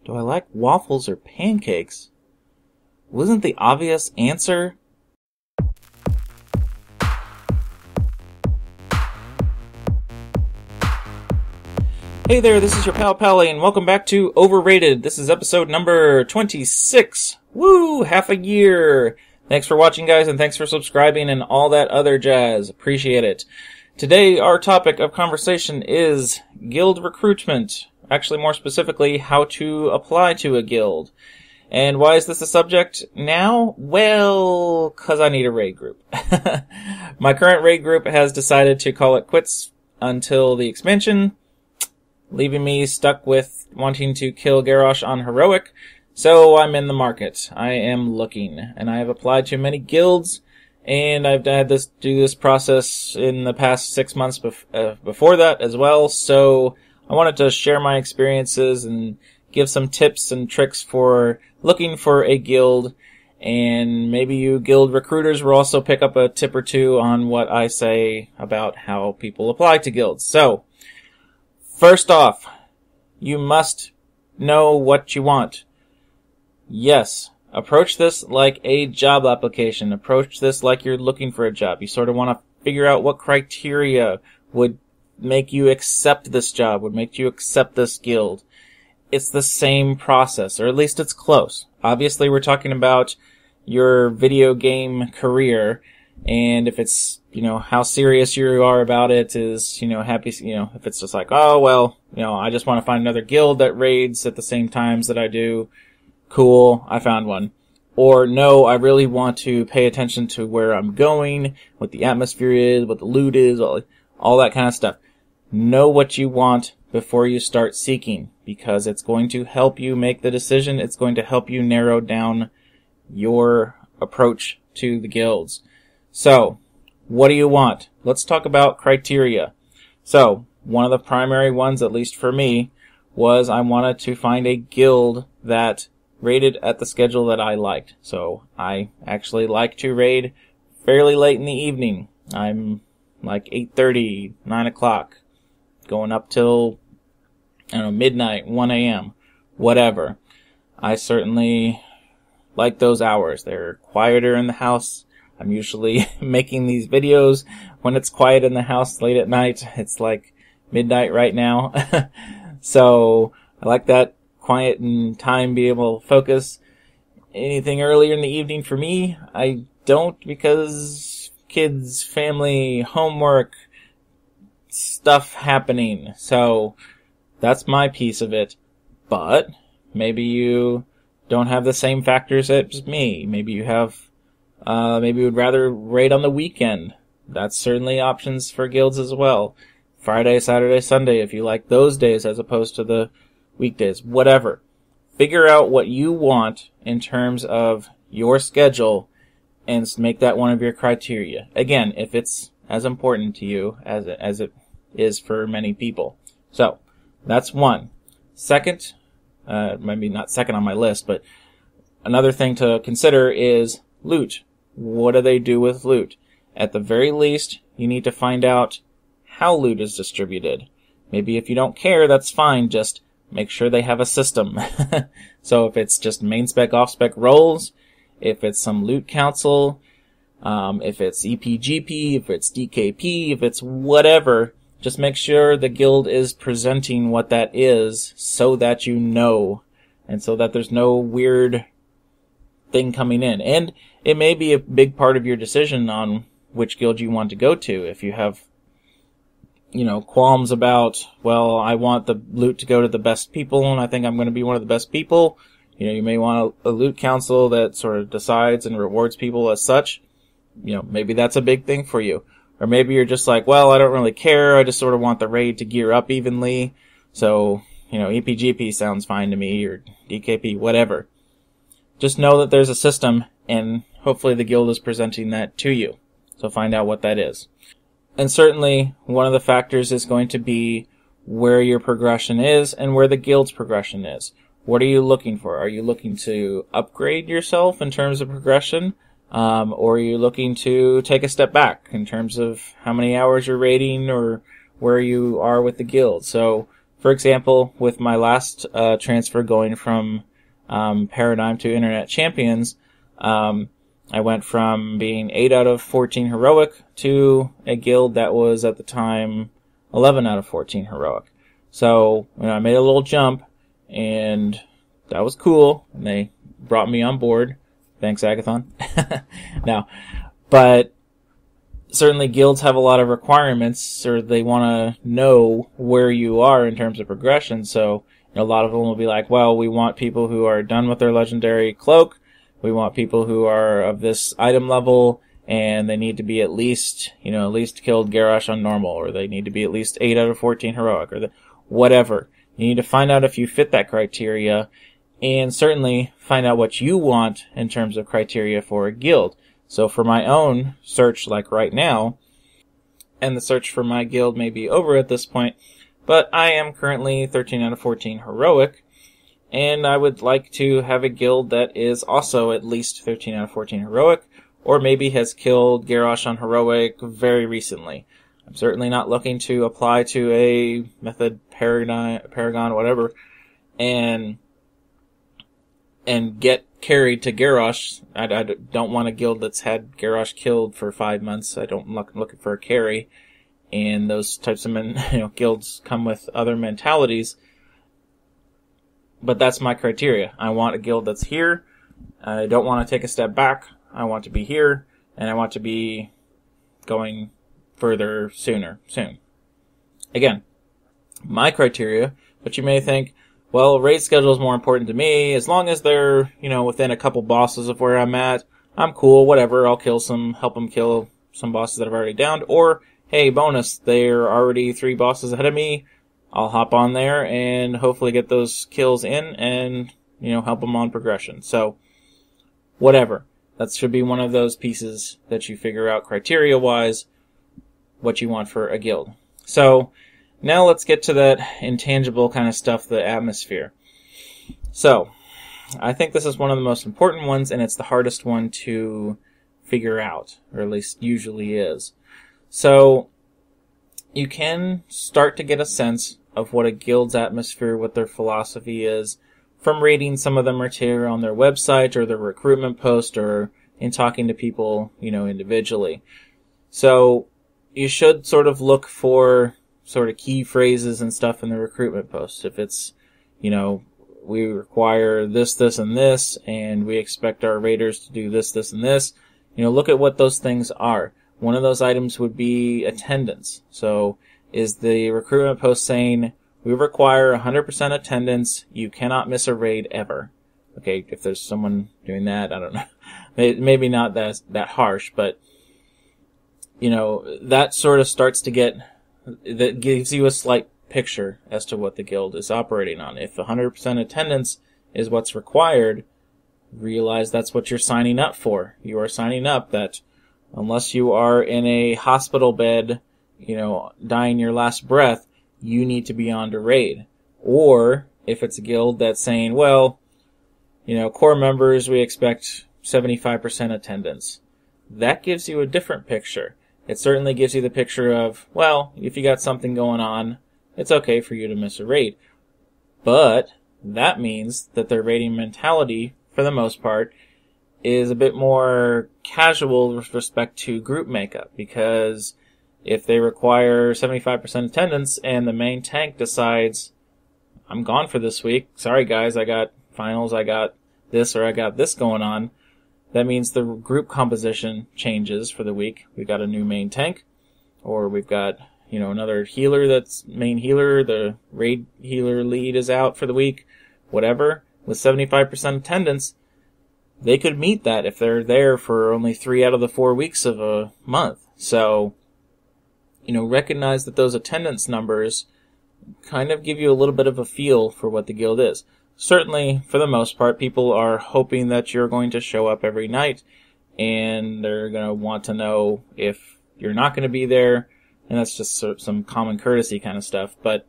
Do I like waffles or pancakes? Wasn't the obvious answer? Hey there, this is your pal Pallie, and welcome back to Overrated. This is episode number 26. Woo! Half a year! Thanks for watching, guys, and thanks for subscribing and all that other jazz. Appreciate it. Today, our topic of conversation is guild recruitment. Actually, more specifically, how to apply to a guild. And why is this a subject now? Well, 'cause I need a raid group. My current raid group has decided to call it quits until the expansion, leaving me stuck with wanting to kill Garrosh on heroic. So I'm in the market. I am looking, and I have applied to many guilds, and I've had to do this process in the past 6 months before that as well. So I wanted to share my experiences and give some tips and tricks for looking for a guild, and maybe you guild recruiters will also pick up a tip or two on what I say about how people apply to guilds. So, first off, you must know what you want. Yes, approach this like a job application. Approach this like you're looking for a job. You sort of want to figure out what criteria would make you accept this job, would make you accept this guild. It's the same process, or at least it's close. Obviously, we're talking about your video game career, and if it's, how serious you are about it is, happy, if it's just like, oh, well, I just want to find another guild that raids at the same times that I do. Cool, I found one. Or, no, I really want to pay attention to where I'm going, what the atmosphere is, what the loot is, all that kind of stuff. Know what you want before you start seeking, because it's going to help you make the decision. It's going to help you narrow down your approach to the guilds. So, what do you want? Let's talk about criteria. So, one of the primary ones, at least for me, was I wanted to find a guild that raided at the schedule that I liked. So, I actually like to raid fairly late in the evening. I'm like 8:30, 9 o'clock, going up till, midnight, 1 a.m., whatever. I certainly like those hours. They're quieter in the house. I'm usually making these videos when it's quiet in the house late at night. It's like midnight right now. So I like that quiet and time, be able to focus. Anything earlier in the evening for me, I don't, because kids, family, homework, stuff happening. So that's my piece of it. But maybe you don't have the same factors as me. Maybe you have, maybe you would rather raid on the weekend. That's certainly options for guilds as well. Friday, Saturday, Sunday, if you like those days as opposed to the weekdays. Whatever. Figure out what you want in terms of your schedule and make that one of your criteria. Again, if it's as important to you as it is for many people. So, that's one. Second, maybe not second on my list, but another thing to consider is loot. What do they do with loot? At the very least, you need to find out how loot is distributed. Maybe if you don't care, that's fine. Just make sure they have a system. So if it's just main spec, off spec roles, if it's some loot council, if it's EPGP, if it's DKP, if it's whatever, just make sure the guild is presenting what that is so that you know, and so that there's no weird thing coming in. And it may be a big part of your decision on which guild you want to go to. If you have, qualms about, well, I want the loot to go to the best people, and I think I'm going to be one of the best people, you may want a loot council that sort of decides and rewards people as such. Maybe that's a big thing for you. Or maybe you're just like, well, I don't really care, I just sort of want the raid to gear up evenly. So, EPGP sounds fine to me, or DKP, whatever. Just know that there's a system, and hopefully the guild is presenting that to you. So find out what that is. And certainly, one of the factors is going to be where your progression is and where the guild's progression is. What are you looking for? Are you looking to upgrade yourself in terms of progression? Or are you looking to take a step back in terms of how many hours you're raiding or where you are with the guild? So For example, with my last transfer going from Paradigm to Internet Champions, I went from being 8 out of 14 heroic to a guild that was at the time 11 out of 14 heroic. So, I made a little jump, and that was cool, and they brought me on board. Thanks, Agathon. No. But certainly guilds have a lot of requirements, or they want to know where you are in terms of progression. So, a lot of them will be like, well, we want people who are done with their legendary cloak. We want people who are of this item level, and they need to be at least killed Garrosh on normal, or they need to be at least 8 out of 14 heroic, or whatever. You need to find out if you fit that criteria, and certainly find out what you want in terms of criteria for a guild. So for my own search, like right now, and the search for my guild may be over at this point, but I am currently 13 out of 14 heroic, and I would like to have a guild that is also at least 13 out of 14 heroic, or maybe has killed Garrosh on heroic very recently. I'm certainly not looking to apply to a method, Paragon, whatever, and get carried to Garrosh. I don't want a guild that's had Garrosh killed for 5 months. I don't looking for a carry, and those types of guilds come with other mentalities. But that's my criteria. I want a guild that's here. I don't want to take a step back. I want to be here, and I want to be going further soon. Again, my criteria, but you may think, well, raid schedule is more important to me. As long as they're, within a couple bosses of where I'm at, I'm cool, whatever. I'll help them kill some bosses that I've already downed. Or, hey, bonus, they're already 3 bosses ahead of me. I'll hop on there and hopefully get those kills in and, help them on progression. So, whatever. That should be one of those pieces that you figure out criteria-wise what you want for a guild. So, now let's get to that intangible kind of stuff, the atmosphere. So, I think this is one of the most important ones, and it's the hardest one to figure out, or at least usually is. So, you can start to get a sense of what a guild's atmosphere, what their philosophy is, from reading some of the material on their website or their recruitment post, or in talking to people, individually. So, you should sort of look for sort of key phrases and stuff in the recruitment post. If it's, we require this, and this, and we expect our raiders to do this, and this, look at what those things are. One of those items would be attendance. So, is the recruitment post saying, we require 100% attendance, you cannot miss a raid ever? Okay, if there's someone doing that, I don't know. Maybe not that harsh, but, that sort of starts to that gives you a slight picture as to what the guild is operating on. If 100% attendance is what's required, realize that's what you're signing up for. You are signing up that unless you are in a hospital bed, dying your last breath, you need to be on to raid. Or, if it's a guild that's saying, well, core members, we expect 75% attendance. That gives you a different picture. It certainly gives you the picture of, well, if you got something going on, it's okay for you to miss a raid. But that means that their raiding mentality, for the most part, is a bit more casual with respect to group makeup, because if they require 75% attendance and the main tank decides, I'm gone for this week, sorry guys, I got finals, I got this, or I got this going on, that means the group composition changes for the week. We've got a new main tank, or we've got, another healer that's main healer, the raid healer lead is out for the week, whatever. With 75% attendance, they could meet that if they're there for only 3 out of the 4 weeks of a month. So, recognize that those attendance numbers kind of give you a little bit of a feel for what the guild is. Certainly, for the most part, people are hoping that you're going to show up every night, and they're going to want to know if you're not going to be there, and that's just some common courtesy kind of stuff. But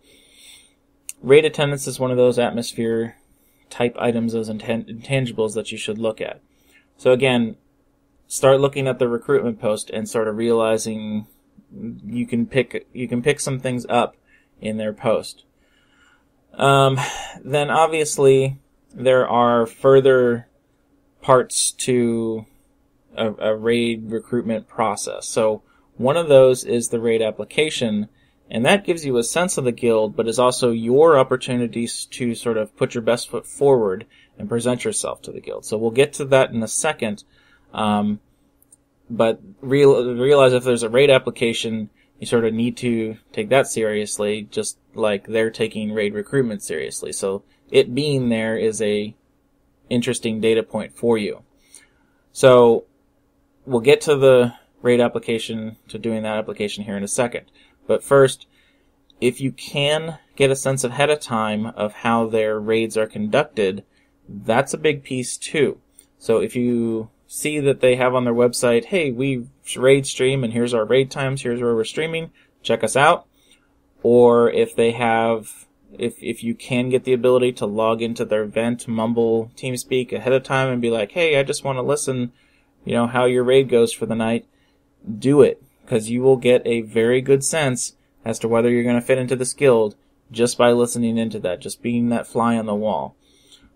raid attendance is one of those atmosphere type items, those intangibles that you should look at. So again, start looking at the recruitment post and sort of realizing you can pick some things up in their post. Then obviously there are further parts to a raid recruitment process. So one of those is the raid application, and that gives you a sense of the guild, but is also your opportunities to sort of put your best foot forward and present yourself to the guild. So we'll get to that in a second. But realize if there's a raid application, you sort of need to take that seriously, just like they're taking raid recruitment seriously. So it being there is a interesting data point for you. So we'll get to the raid application, to doing that application here in a second. But first, if you can get a sense ahead of time of how their raids are conducted, that's a big piece too. So if you see that they have on their website, hey, we raid stream and here's our raid times, here's where we're streaming, check us out. Or if they have, if you can get the ability to log into their Vent, Mumble, TeamSpeak ahead of time and be like, hey, I just want to listen, how your raid goes for the night, do it. Because you will get a very good sense as to whether you're going to fit into this guild just by listening into that, just being that fly on the wall.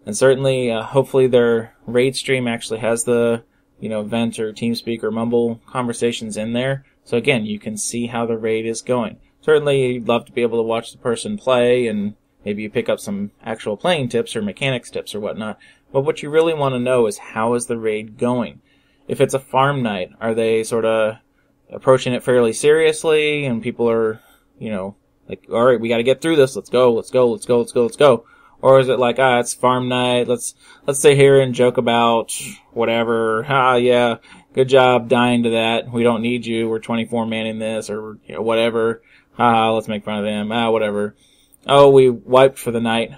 And certainly, hopefully their raid stream actually has the, Vent or TeamSpeak or Mumble conversations in there. So again, you can see how the raid is going. Certainly, you'd love to be able to watch the person play, and maybe you pick up some actual playing tips or mechanics tips or whatnot. But what you really want to know is, how is the raid going? If it's a farm night, are they sort of approaching it fairly seriously, and people are, like, all right, we got to get through this. Let's go. Or is it like, it's farm night. Let's sit here and joke about whatever. Yeah, good job dying to that. We don't need you. We're 24 manning this, or whatever. Let's make fun of them. Whatever. Oh, we wiped for the night.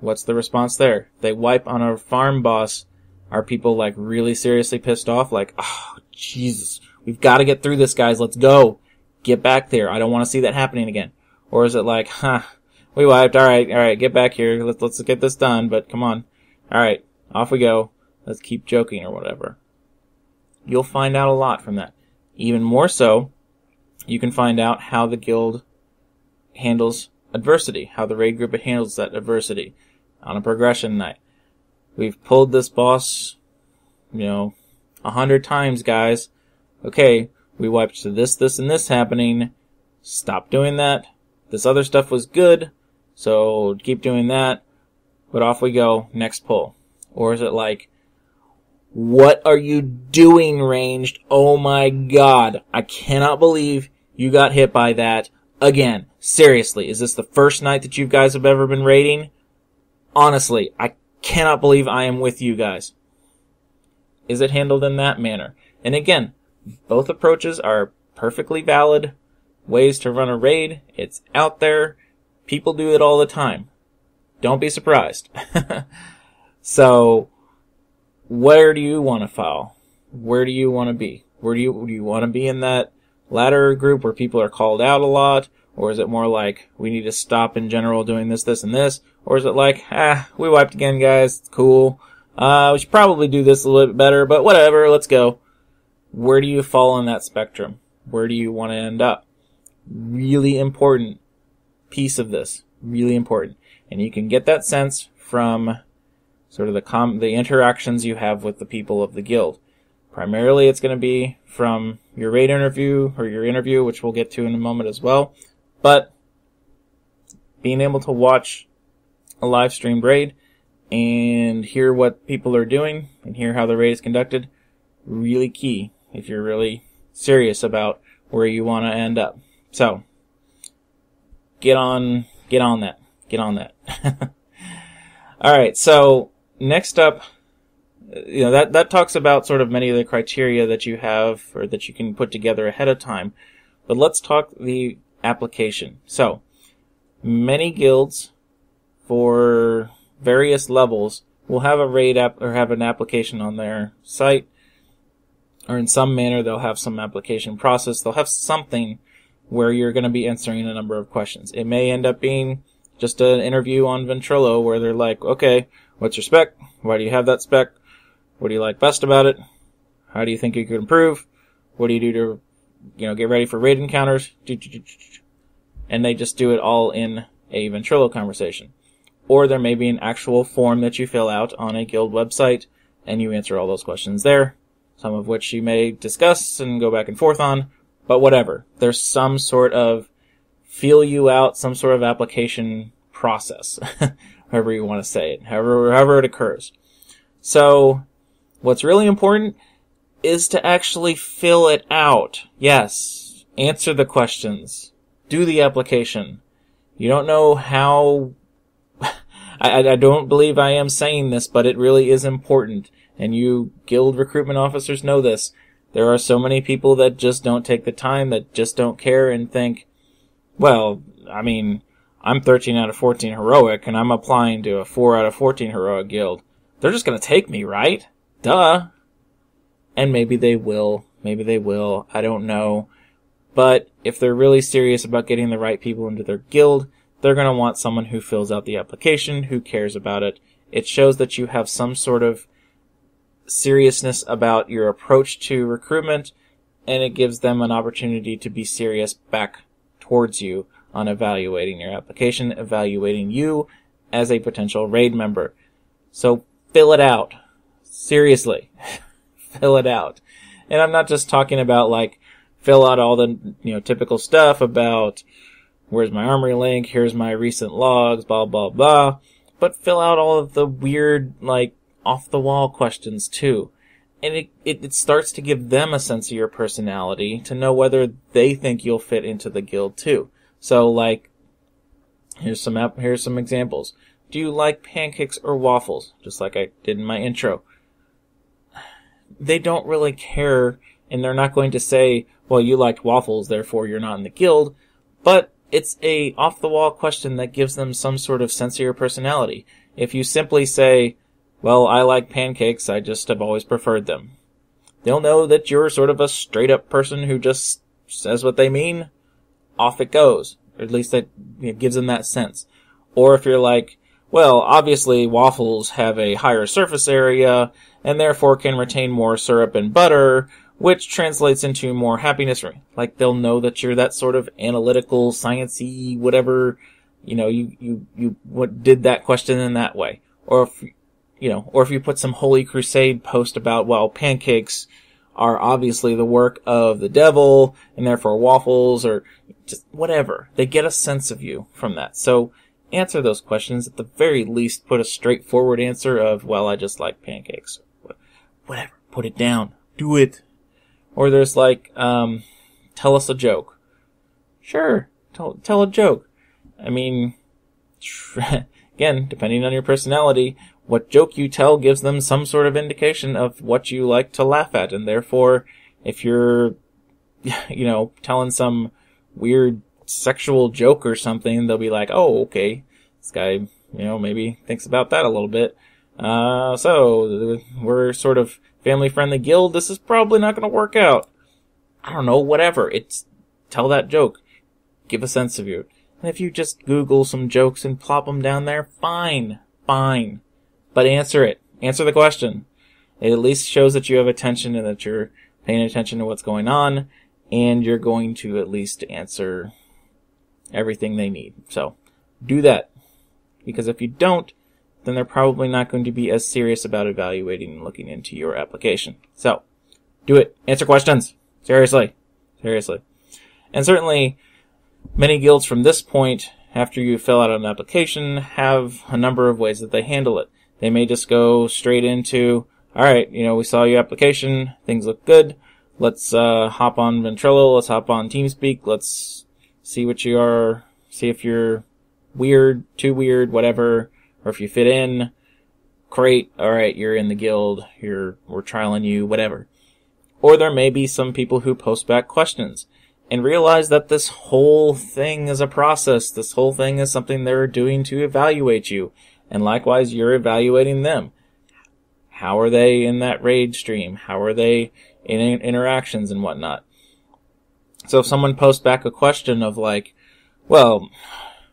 What's the response there? They wipe on our farm boss. Are people like really seriously pissed off? Like, oh, Jesus, we've got to get through this, guys. Let's go. Get back there. I don't want to see that happening again. Or is it like, we wiped. All right, get back here. Let's get this done, but come on. All right, off we go. Let's keep joking or whatever. You'll find out a lot from that. Even more so, you can find out how the guild handles adversity, how the raid group handles that adversity on a progression night. We've pulled this boss, 100 times, guys. Okay, we wiped to this, and this happening. Stop doing that. This other stuff was good, so keep doing that. But off we go, next pull. Or is it like, what are you doing, ranged? Oh my god, I cannot believe you got hit by that again. Seriously, is this the first night that you guys have ever been raiding? Honestly, I cannot believe I am with you guys. Is it handled in that manner? And again, both approaches are perfectly valid ways to run a raid. It's out there. People do it all the time. Don't be surprised. So, where do you want to file? Where do you want to be? Do you want to be in that latter group where people are called out a lot? Or is it more like, we need to stop in general doing this, and this? Or is it like, we wiped again, guys, it's cool. We should probably do this a little bit better, but whatever, let's go. Where do you fall on that spectrum? Where do you want to end up? Really important piece of this. Really important. And you can get that sense from sort of the interactions you have with the people of the guild. Primarily, it's going to be from your raid interview, or your interview, which we'll get to in a moment as well. But being able to watch a live streamed raid and hear what people are doing and hear how the raid is conducted, really key if you're really serious about where you want to end up. So, get on that. Alright, so next up, that talks about sort of many of the criteria that you have, or that you can put together ahead of time. But let's talk the application. So, many guilds for various levels will have a raid app, or have an application on their site, or in some manner they'll have some application process. They'll have something where you're going to be answering a number of questions. It may end up being just an interview on Ventrilo where they're like, okay, what's your spec? Why do you have that spec? What do you like best about it? How do you think you could improve? What do you do to, get ready for raid encounters? And they just do it all in a Ventrilo conversation. Or there may be an actual form that you fill out on a guild website, and you answer all those questions there, some of which you may discuss and go back and forth on, but whatever. There's some sort of feel you out, some sort of application process, however you want to say it, however it occurs. So, what's really important is to actually fill it out. Yes, answer the questions, do the application. You don't know how... I don't believe I am saying this, but it really is important. And you guild recruitment officers know this. There are so many people that just don't take the time, that just don't care and think, well, I mean, I'm 13 out of 14 heroic and I'm applying to a 4 out of 14 heroic guild. They're just going to take me, right? Duh. And maybe they will. Maybe they will. I don't know. But if they're really serious about getting the right people into their guild, they're going to want someone who fills out the application, who cares about it. It shows that you have some sort of seriousness about your approach to recruitment, and it gives them an opportunity to be serious back towards you on evaluating your application, evaluating you as a potential raid member. So fill it out. Seriously. Fill it out. And I'm not just talking about like fill out all the, typical stuff about where's my armory link, here's my recent logs, blah, blah, blah. But fill out all of the weird, like, off-the-wall questions, too. And it starts to give them a sense of your personality to know whether they think you'll fit into the guild, too. So, like, here's some examples. Do you like pancakes or waffles? Just like I did in my intro. They don't really care, and they're not going to say, well, you liked waffles, therefore you're not in the guild. But it's a off-the-wall question that gives them some sort of sense of your personality. If you simply say, well, I like pancakes, I just have always preferred them, they'll know that you're sort of a straight-up person who just says what they mean. Off it goes. Or at least that gives them that sense. Or if you're like, well, obviously waffles have a higher surface area, and therefore can retain more syrup and butter, which translates into more happiness. Like, they'll know that you're that sort of analytical, sciencey, whatever, you did that question in that way. Or if you put some Holy Crusade post about, well, pancakes are obviously the work of the devil, and therefore waffles, or just whatever. They get a sense of you from that. So, answer those questions. At the very least, put a straightforward answer of, well, I just like pancakes. Whatever. Put it down. Do it. Or there's like, tell us a joke. Sure, tell a joke. I mean, again, depending on your personality, what joke you tell gives them some sort of indication of what you like to laugh at. And therefore, if you're, telling some weird sexual joke or something, they'll be like, oh, okay, this guy, maybe thinks about that a little bit. So, we're sort of family-friendly guild, this is probably not going to work out. I don't know, whatever. Tell that joke. Give a sense of you. And if you just Google some jokes and plop them down there, fine. But answer it. Answer the question. It at least shows that you have attention and that you're paying attention to what's going on, and you're going to at least answer everything they need. So, do that. Because if you don't, then they're probably not going to be as serious about evaluating and looking into your application. So, do it. Answer questions. Seriously. And certainly, many guilds from this point, after you fill out an application, have a number of ways that they handle it. They may just go straight into, alright, we saw your application, things look good, let's hop on Ventrilo, let's hop on TeamSpeak, let's see what you are, see if you're weird, too weird, whatever, or if you fit in, great, alright, you're in the guild, we're trialing you, whatever. Or there may be some people who post back questions and realize that this whole thing is a process, this whole thing is something they're doing to evaluate you, and likewise you're evaluating them. How are they in that raid stream? How are they in interactions and whatnot? So if someone posts back a question of like, well,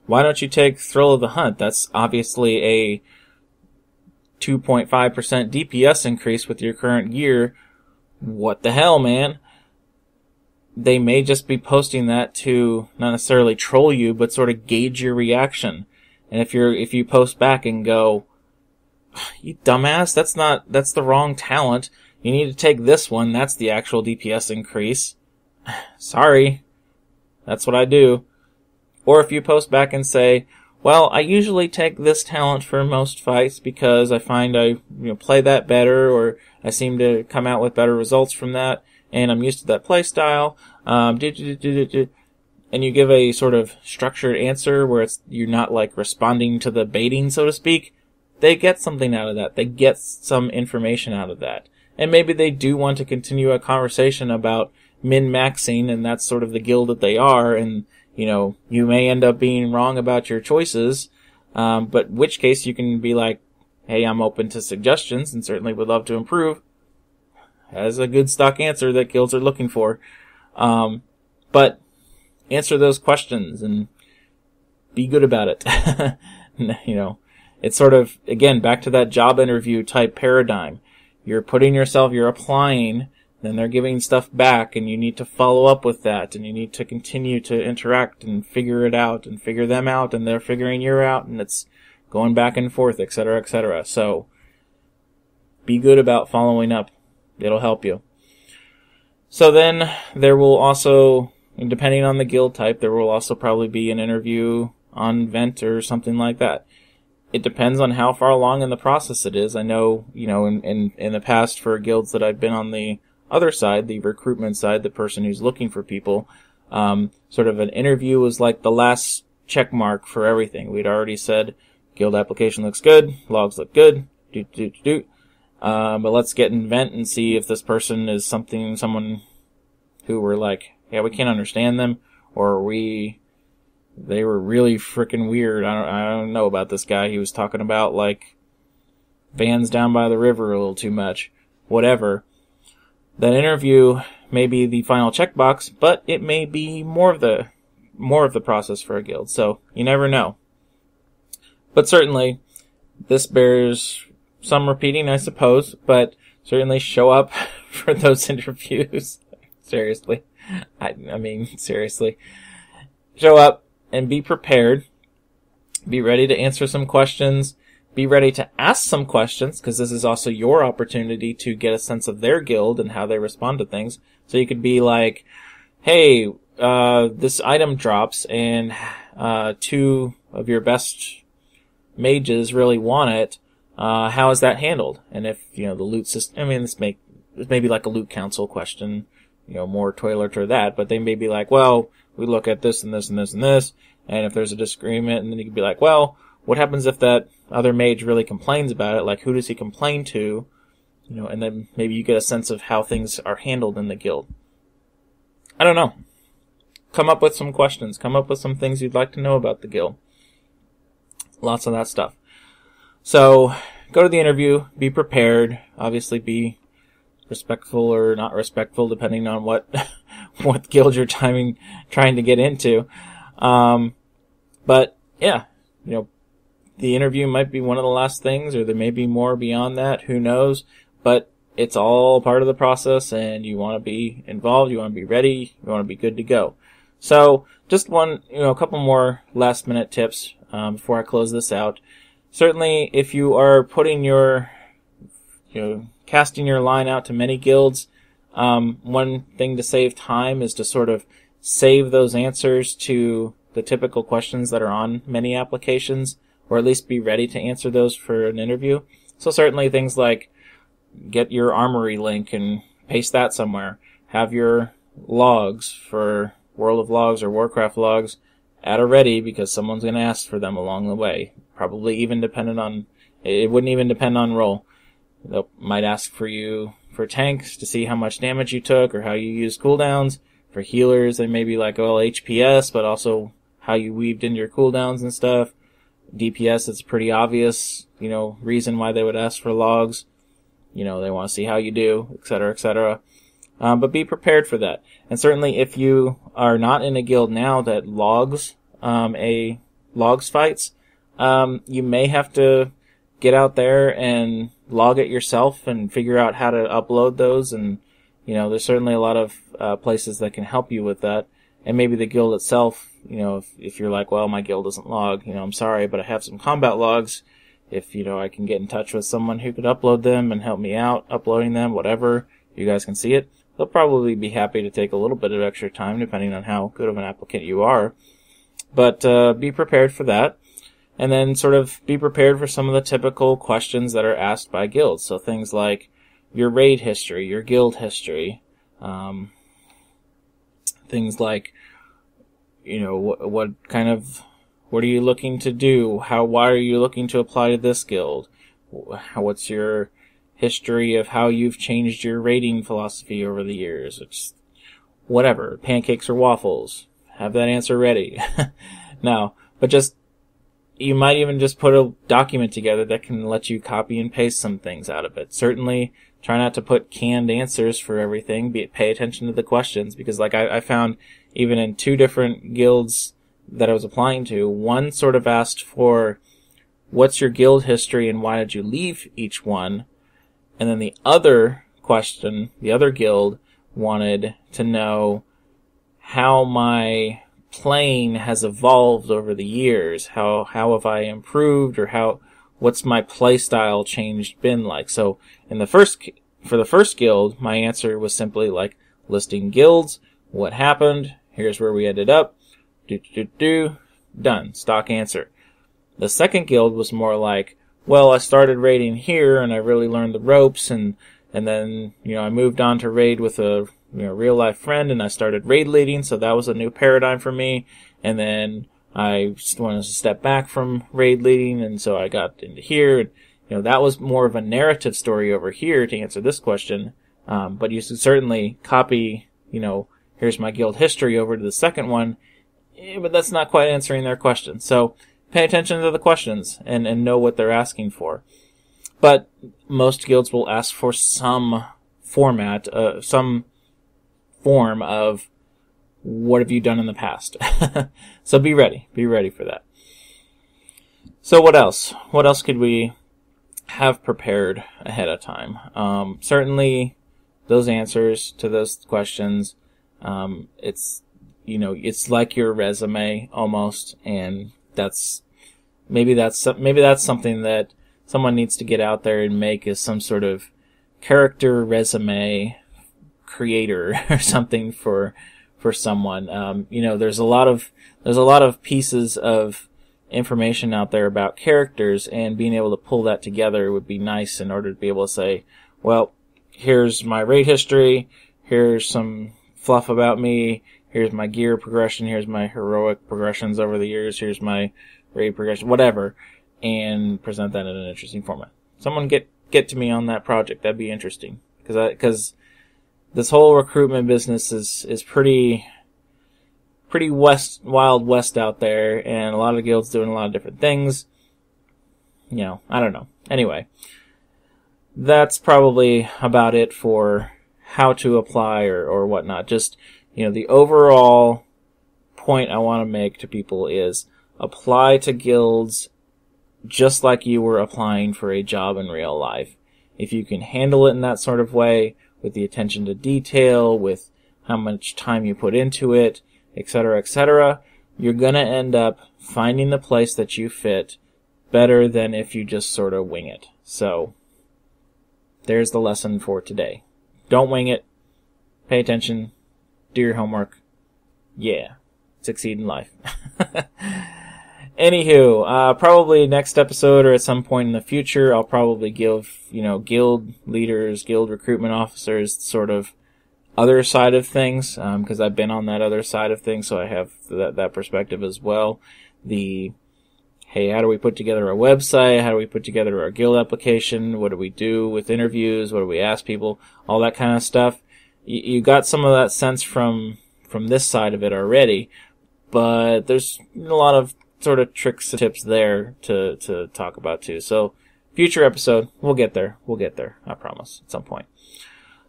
why don't you take Thrill of the Hunt? That's obviously a 2.5% DPS increase with your current gear. What the hell, man? they may just be posting that to not necessarily troll you, but sort of gauge your reaction. And if you post back and go, you dumbass, that's the wrong talent. You need to take this one. That's the actual DPS increase. Sorry. That's what I do. Or if you post back and say, well, I usually take this talent for most fights because I find I play that better, or I seem to come out with better results from that, and I'm used to that play style. And you give a sort of structured answer where you're not like responding to the baiting, so to speak. They get something out of that. They get some information out of that. And maybe they do want to continue a conversation about min-maxing, and that's sort of the guild that they are, and you may end up being wrong about your choices, but in which case you can be like, hey, I'm open to suggestions and certainly would love to improve. That's a good stock answer that guilds are looking for. But answer those questions and be good about it. It's sort of, again, back to that job interview type paradigm. You're applying, then they're giving stuff back, and you need to follow up with that, and you need to continue to interact and figure it out, and figure them out, and they're figuring you out, and it's going back and forth, etc., etc. So, be good about following up. It'll help you. So then, there will also, depending on the guild type, there will also probably be an interview on Vent or something like that. It depends on how far along in the process it is. I know, in the past for guilds that I've been on the other side, the recruitment side, the person who's looking for people, sort of an interview was like the last check mark for everything. We'd already said, guild application looks good, logs look good, but let's get in Vent and see if this person is someone who we're like, yeah, we can't understand them, or they were really freaking weird. I don't know about this guy. He was talking about like vans down by the river a little too much. Whatever. That interview may be the final checkbox, but it may be more of the process for a guild. So you never know. But certainly, this bears some repeating, I suppose. But certainly show up for those interviews. Seriously, I mean seriously, show up and be prepared. Be ready to answer some questions. Be ready to ask some questions, because this is also your opportunity to get a sense of their guild and how they respond to things. So you could be like, hey, this item drops and 2 of your best mages really want it. How is that handled? And if, the loot system, this may be like a loot council question, more tailored to that, but they may be like, well, we look at this and this and this and this, and if there's a disagreement, and then you could be like, well, what happens if that other mage really complains about it? Like, who does he complain to? And then maybe you get a sense of how things are handled in the guild. I don't know. Come up with some questions. Come up with some things you'd like to know about the guild. Lots of that stuff. So, go to the interview. Be prepared. Obviously, be respectful or not respectful, depending on what guild you're trying to get into. But, yeah, the interview might be one of the last things, or there may be more beyond that, who knows, but it's all part of the process, and you want to be involved, you want to be ready, you want to be good to go. So, just a couple more last minute tips, before I close this out. Certainly, if you are putting casting your line out to many guilds, one thing to save time is to sort of save those answers to the typical questions that are on many applications, or at least be ready to answer those for an interview. So certainly things like get your armory link and paste that somewhere. Have your logs for World of Logs or Warcraft logs at a ready, because someone's going to ask for them along the way. Probably even it wouldn't even depend on role. They might ask for you for tanks to see how much damage you took or how you use cooldowns. For healers, they may be like, well, HPS, but also how you weaved into your cooldowns and stuff. DPS, it's pretty obvious, reason why they would ask for logs. They want to see how you do, etc., etc. But be prepared for that. And certainly if you are not in a guild now that logs fights, you may have to get out there and log it yourself and figure out how to upload those and, there's certainly a lot of places that can help you with that. And maybe the guild itself, if you're like, well, my guild doesn't log, I'm sorry, but I have some combat logs. If, I can get in touch with someone who could upload them and help me out uploading them, whatever, you guys can see it. They'll probably be happy to take a little bit of extra time, depending on how good of an applicant you are. But be prepared for that. And then sort of be prepared for some of the typical questions that are asked by guilds. So things like your raid history, your guild history, things like, what are you looking to do? Why are you looking to apply to this guild? What's your history of how you've changed your raiding philosophy over the years? It's whatever, pancakes or waffles. Have that answer ready. No, but you might even just put a document together that can let you copy and paste some things out of it. Certainly, try not to put canned answers for everything. Pay attention to the questions, because like I found even in 2 different guilds that I was applying to, one sort of asked for what's your guild history and why did you leave each one? And then the other question, the other guild wanted to know how my playing has evolved over the years. How have I improved, or what's my play style changed been like? So for the first guild, my answer was simply like listing guilds, what happened, here's where we ended up, done, stock answer. The second guild was more like, well, I started raiding here and I really learned the ropes, and then, I moved on to raid with a real life friend, and I started raid leading, so that was a new paradigm for me. And then I just wanted to step back from raid leading, and so I got into here. And, that was more of a narrative story over here to answer this question. But you should certainly copy, here's my guild history over to the second one. But that's not quite answering their question. So pay attention to the questions and know what they're asking for. But most guilds will ask for some format, some form of what have you done in the past. So be ready for that. So what else? What else could we have prepared ahead of time? Certainly those answers to those questions. It's like your resume almost, and maybe that's something that someone needs to get out there and make as some sort of character resume creator or something for someone. There's a lot of pieces of information out there about characters, and being able to pull that together would be nice in order to be able to say, well, here's my raid history, here's some fluff about me, here's my gear progression, here's my heroic progressions over the years, here's my raid progression, whatever, and present that in an interesting format. Someone get to me on that project. That'd be interesting, because this whole recruitment business is pretty wild west out there, and a lot of guilds doing a lot of different things. I don't know. Anyway, that's probably about it for how to apply or whatnot. Just, the overall point I want to make to people is apply to guilds just like you were applying for a job in real life. If you can handle it in that sort of way, with the attention to detail, with how much time you put into it, etc., you're going to end up finding the place that you fit better than if you just sort of wing it. So, there's the lesson for today. Don't wing it. Pay attention. Do your homework. Yeah. Succeed in life. Anywho, probably next episode or at some point in the future, I'll probably give, guild leaders, guild recruitment officers sort of other side of things, because I've been on that other side of things, so I have that perspective as well. Hey, how do we put together a website? How do we put together our guild application? What do we do with interviews? What do we ask people? All that kind of stuff. You got some of that sense from this side of it already, but there's a lot of sort of tricks and tips there to talk about too. So, future episode, we'll get there, I promise, at some point.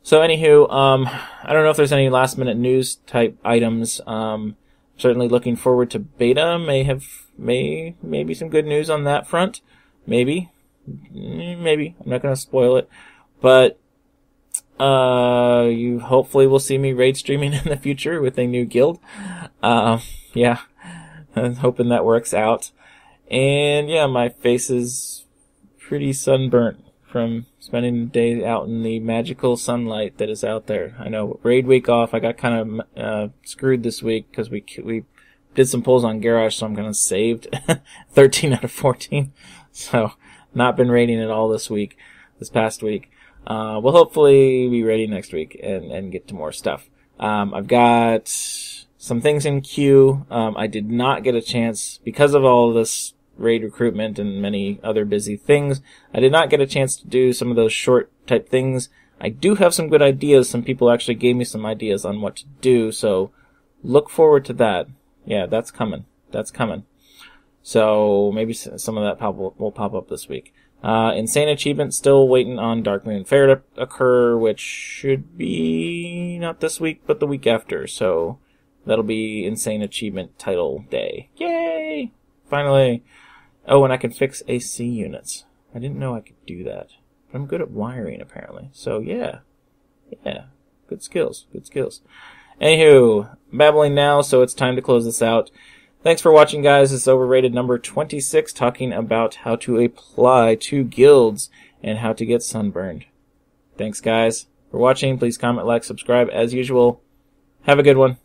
So anywho, I don't know if there's any last minute news type items. Certainly looking forward to beta. Maybe some good news on that front. Maybe. I'm not gonna spoil it. But, You hopefully will see me raid streaming in the future with a new guild. Yeah, I'm hoping that works out. And yeah, my face is pretty sunburnt from spending the day out in the magical sunlight that is out there. I know, raid week off, I got kind of screwed this week because we did some pulls on Garage, so I'm kind of saved 13 out of 14. So, not been raiding at all this past week. We'll hopefully be ready next week and get to more stuff. I've got some things in queue. I did not get a chance, because of all of this raid recruitment and many other busy things, I did not get a chance to do some of those short type things. I do have some good ideas. Some people actually gave me some ideas on what to do, so look forward to that. Yeah, that's coming. So maybe some of that will pop up this week. Insane Achievement, still waiting on Dark Moon Fair to occur, which should be not this week, but the week after. So that'll be Insane Achievement title day. Yay! Finally. Oh, and I can fix AC units. I didn't know I could do that. But I'm good at wiring, apparently. So yeah. Good skills. Anywho, babbling now, so it's time to close this out. Thanks for watching, guys. This is Overrated number 26, talking about how to apply to guilds and how to get sunburned. Thanks, guys, for watching. Please comment, like, subscribe as usual. Have a good one.